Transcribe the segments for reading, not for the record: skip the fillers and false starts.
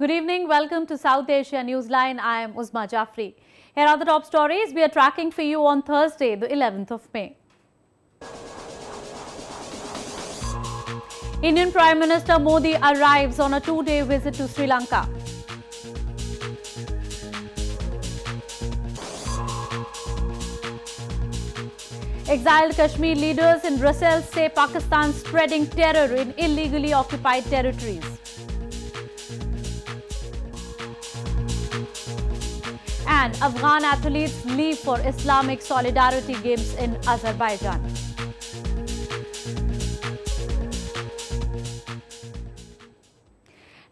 Good evening. Welcome to South Asia Newsline. I am Uzma Jafri. Here are the top stories we are tracking for you on Thursday, the 11th of May. Indian Prime Minister Modi arrives on a two-day visit to Sri Lanka. Exiled Kashmir leaders in Brussels say Pakistan spreading terror in illegally occupied territories. And Afghan athletes leave for Islamic Solidarity Games in Azerbaijan.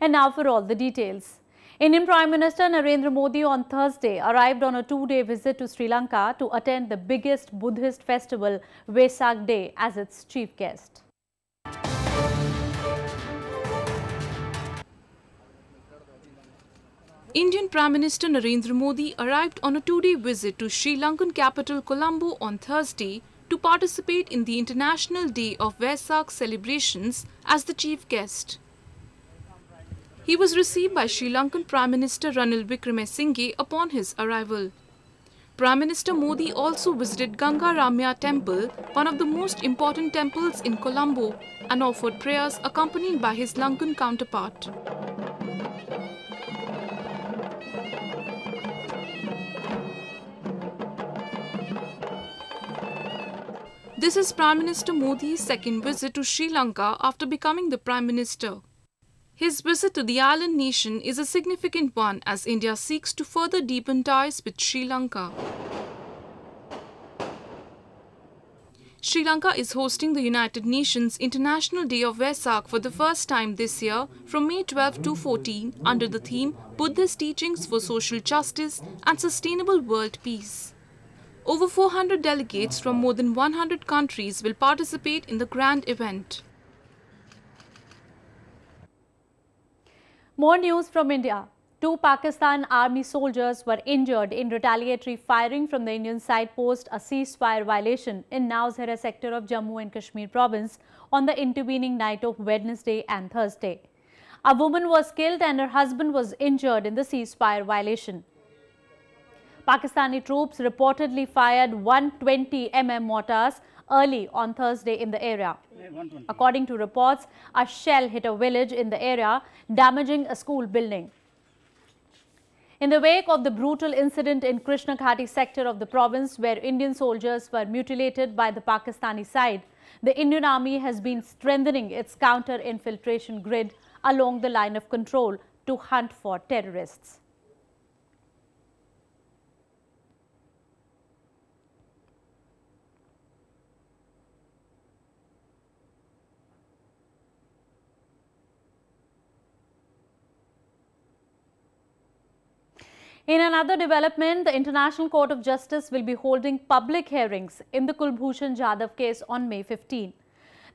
And now for all the details. Indian Prime Minister Narendra Modi on Thursday arrived on a two-day visit to Sri Lanka to attend the biggest Buddhist festival, Vesak Day, as its chief guest. Indian Prime Minister Narendra Modi arrived on a two-day visit to Sri Lankan capital Colombo on Thursday to participate in the International Day of Vesak celebrations as the chief guest. He was received by Sri Lankan Prime Minister Ranil Wickremesinghe upon his arrival. Prime Minister Modi also visited Ganga Ramya Temple, one of the most important temples in Colombo, and offered prayers accompanied by his Lankan counterpart. This is Prime Minister Modi's second visit to Sri Lanka after becoming the Prime Minister. His visit to the island nation is a significant one as India seeks to further deepen ties with Sri Lanka. Sri Lanka is hosting the United Nations International Day of Vesak for the first time this year from May 12 to 14 under the theme Buddhist Teachings for Social Justice and Sustainable World Peace. Over 400 delegates from more than 100 countries will participate in the grand event. More news from India. Two Pakistan army soldiers were injured in retaliatory firing from the Indian side post a ceasefire violation in Nowshera sector of Jammu and Kashmir province on the intervening night of Wednesday and Thursday. A woman was killed and her husband was injured in the ceasefire violation. Pakistani troops reportedly fired 120 mm mortars early on Thursday in the area. According to reports, a shell hit a village in the area, damaging a school building. In the wake of the brutal incident in Krishna Ghati sector of the province where Indian soldiers were mutilated by the Pakistani side, the Indian Army has been strengthening its counter-infiltration grid along the line of control to hunt for terrorists. In another development, the International Court of Justice will be holding public hearings in the Kulbhushan Jadhav case on May 15.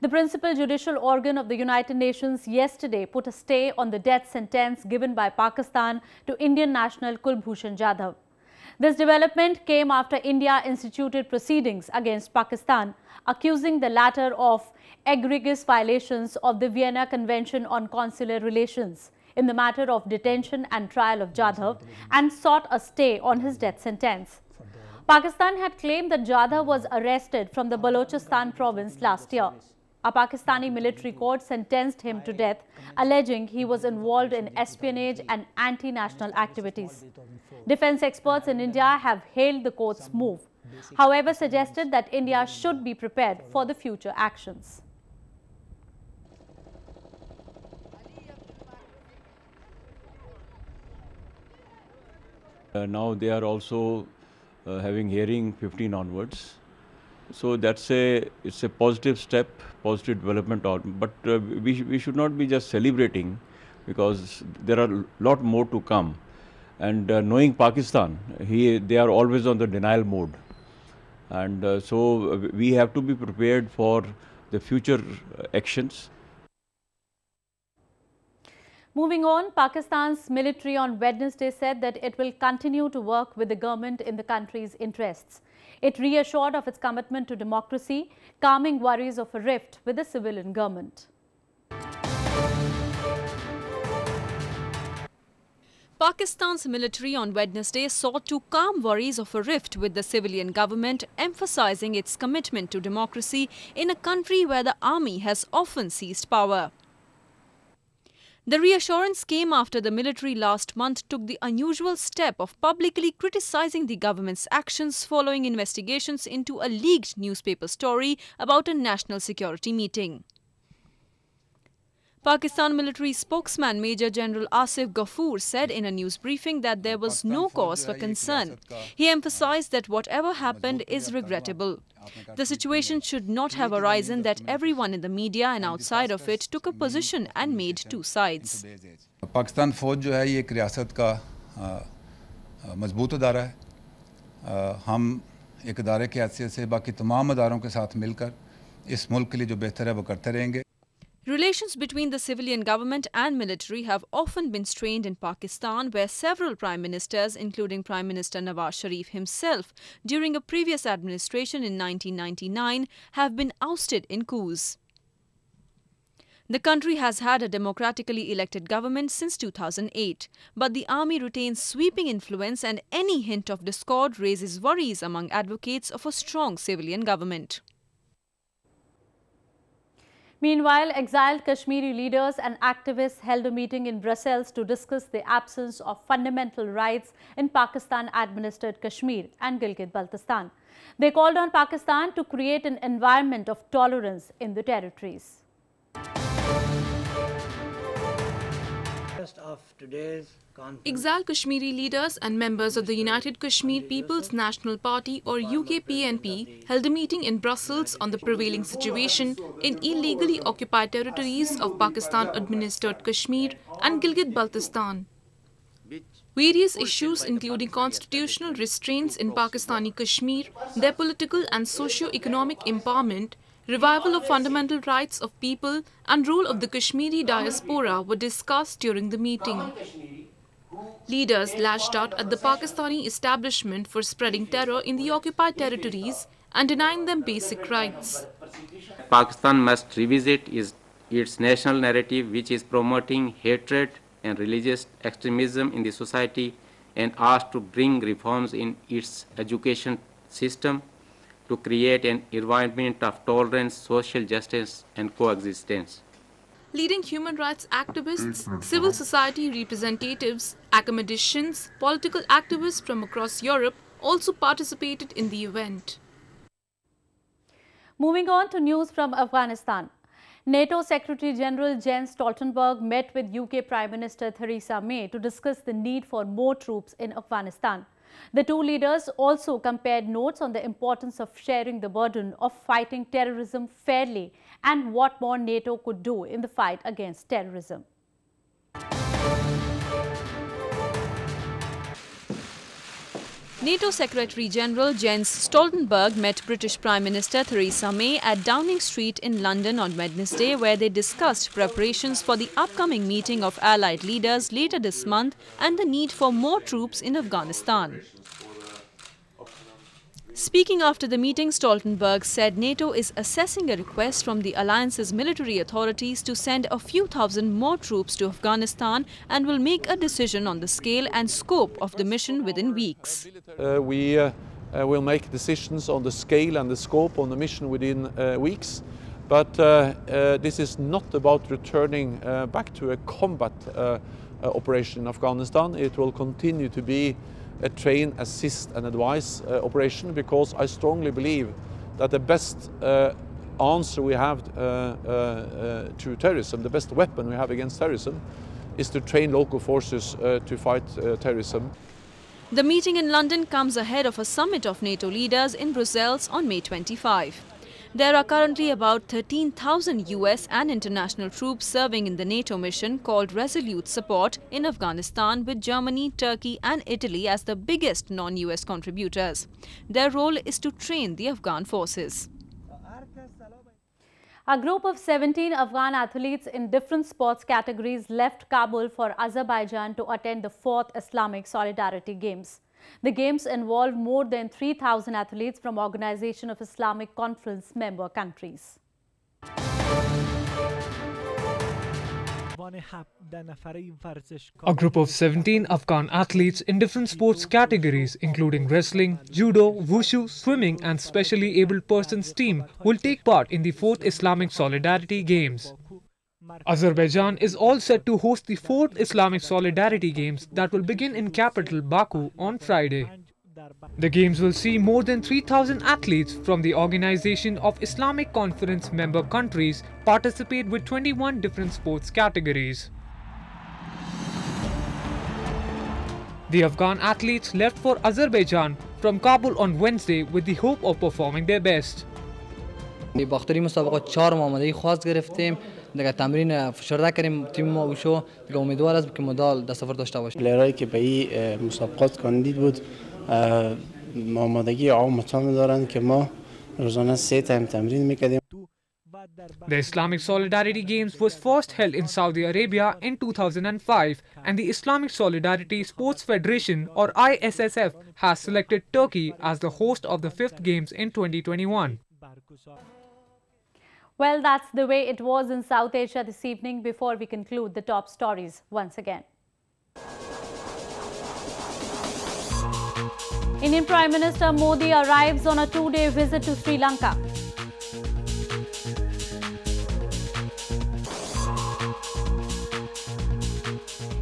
The principal judicial organ of the United Nations yesterday put a stay on the death sentence given by Pakistan to Indian national Kulbhushan Jadhav. This development came after India instituted proceedings against Pakistan, accusing the latter of egregious violations of the Vienna Convention on Consular Relations in the matter of detention and trial of Jadhav and sought a stay on his death sentence. Pakistan had claimed that Jadhav was arrested from the Balochistan province last year. A Pakistani military court sentenced him to death, alleging he was involved in espionage and anti-national activities. Defense experts in India have hailed the court's move, however suggested that India should be prepared for the future actions. Now they are also having hearing 15 onwards. So it's a positive step, positive development. But we should not be just celebrating because there are a lot more to come. And knowing Pakistan, they are always on the denial mode. And so we have to be prepared for the future actions. Moving on, Pakistan's military on Wednesday said that it will continue to work with the government in the country's interests. It reassured of its commitment to democracy, calming worries of a rift with the civilian government. Pakistan's military on Wednesday sought to calm worries of a rift with the civilian government, emphasizing its commitment to democracy in a country where the army has often seized power. The reassurance came after the military last month took the unusual step of publicly criticizing the government's actions following investigations into a leaked newspaper story about a national security meeting. Pakistan military spokesman Major General Asif Ghafoor said in a news briefing that there was no cause for concern. He emphasized that whatever happened is regrettable. The situation should not have arisen that everyone in the media and outside of it took a position and made two sides. Pakistan फौज जो है ये एक रियासत का मजबूत अदारा है. हम एक अदारे की हैसियत से बाकी तमाम अदारों के साथ मिलकर इस मुल्क के लिए जो बेहतर है वो करते रहेंगे. Relations between the civilian government and military have often been strained in Pakistan, where several prime ministers, including Prime Minister Nawaz Sharif himself, during a previous administration in 1999, have been ousted in coups. The country has had a democratically elected government since 2008, but the army retains sweeping influence and any hint of discord raises worries among advocates of a strong civilian government. Meanwhile, exiled Kashmiri leaders and activists held a meeting in Brussels to discuss the absence of fundamental rights in Pakistan-administered Kashmir and Gilgit-Baltistan. They called on Pakistan to create an environment of tolerance in the territories. Of today's Exiled Kashmiri leaders and members of the United Kashmir People's National Party or UKPNP held a meeting in Brussels on the prevailing situation in illegally occupied territories of Pakistan-administered Kashmir and Gilgit-Baltistan. Various issues including constitutional restraints in Pakistani Kashmir, their political and socio-economic empowerment, revival of fundamental rights of people and role of the Kashmiri diaspora were discussed during the meeting. Leaders lashed out at the Pakistani establishment for spreading terror in the occupied territories and denying them basic rights. Pakistan must revisit its national narrative, which is promoting hatred and religious extremism in the society, and asked to bring reforms in its education system to create an environment of tolerance, social justice and coexistence. Leading human rights activists, civil society representatives, academicians, political activists from across Europe also participated in the event. Moving on to news from Afghanistan. NATO Secretary General Jens Stoltenberg met with UK Prime Minister Theresa May to discuss the need for more troops in Afghanistan. The two leaders also compared notes on the importance of sharing the burden of fighting terrorism fairly and what more NATO could do in the fight against terrorism. NATO Secretary General Jens Stoltenberg met British Prime Minister Theresa May at Downing Street in London on Wednesday, where they discussed preparations for the upcoming meeting of allied leaders later this month and the need for more troops in Afghanistan. Speaking after the meeting, Stoltenberg said NATO is assessing a request from the alliance's military authorities to send a few thousand more troops to Afghanistan and will make a decision on the scale and scope of the mission within weeks. We will make decisions on the scale and the scope of the mission within weeks. But this is not about returning back to a combat operation in Afghanistan. It will continue to be a train, assist and advise operation, because I strongly believe that the best answer we have to terrorism, the best weapon we have against terrorism, is to train local forces to fight terrorism. The meeting in London comes ahead of a summit of NATO leaders in Brussels on May 25. There are currently about 13,000 US and international troops serving in the NATO mission called Resolute Support in Afghanistan, with Germany, Turkey and Italy as the biggest non-US contributors. Their role is to train the Afghan forces. A group of 17 Afghan athletes in different sports categories left Kabul for Azerbaijan to attend the 4th Islamic Solidarity Games. The Games involve more than 3,000 athletes from Organization of Islamic Conference member countries. A group of 17 Afghan athletes in different sports categories including wrestling, judo, wushu, swimming and specially abled persons team will take part in the 4th Islamic Solidarity Games. Azerbaijan is all set to host the 4th Islamic Solidarity Games that will begin in capital Baku on Friday. The Games will see more than 3,000 athletes from the Organization of Islamic Conference member countries participate with 21 different sports categories. The Afghan athletes left for Azerbaijan from Kabul on Wednesday with the hope of performing their best. باختری مسابقات 4 آمادگی خاص گرفتیم دیگه تمرین فشرده کردیم تیم ما وشو دیگه امیدوار است که مدال دست آورد داشته باشیم. پلیرایی که به این مسابقات کاندید بود آمادگی عامتان دارند که ما روزانه 3 تایم تمرین میکردیم. The Islamic Solidarity Games was first held in Saudi Arabia in 2005 and the Islamic Solidarity Sports Federation or ISSF has selected Turkey as the host of the 5th Games in 2021. Well, that's the way it was in South Asia this evening. Before we conclude, the top stories once again. Indian Prime Minister Modi arrives on a 2-day visit to Sri Lanka.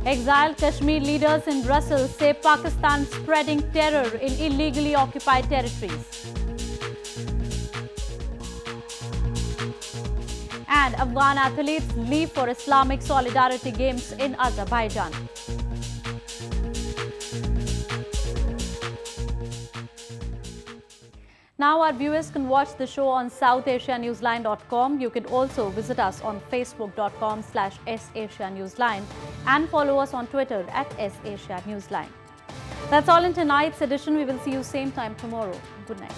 Exiled Kashmir leaders in Brussels say Pakistan spreading terror in illegally occupied territories. And Afghan athletes leave for Islamic Solidarity Games in Azerbaijan. Now our viewers can watch the show on SouthAsiaNewsline.com. You can also visit us on Facebook.com/SAsiaNewsline and follow us on Twitter @SAsiaNewsline. That's all in tonight's edition. We will see you same time tomorrow. Good night.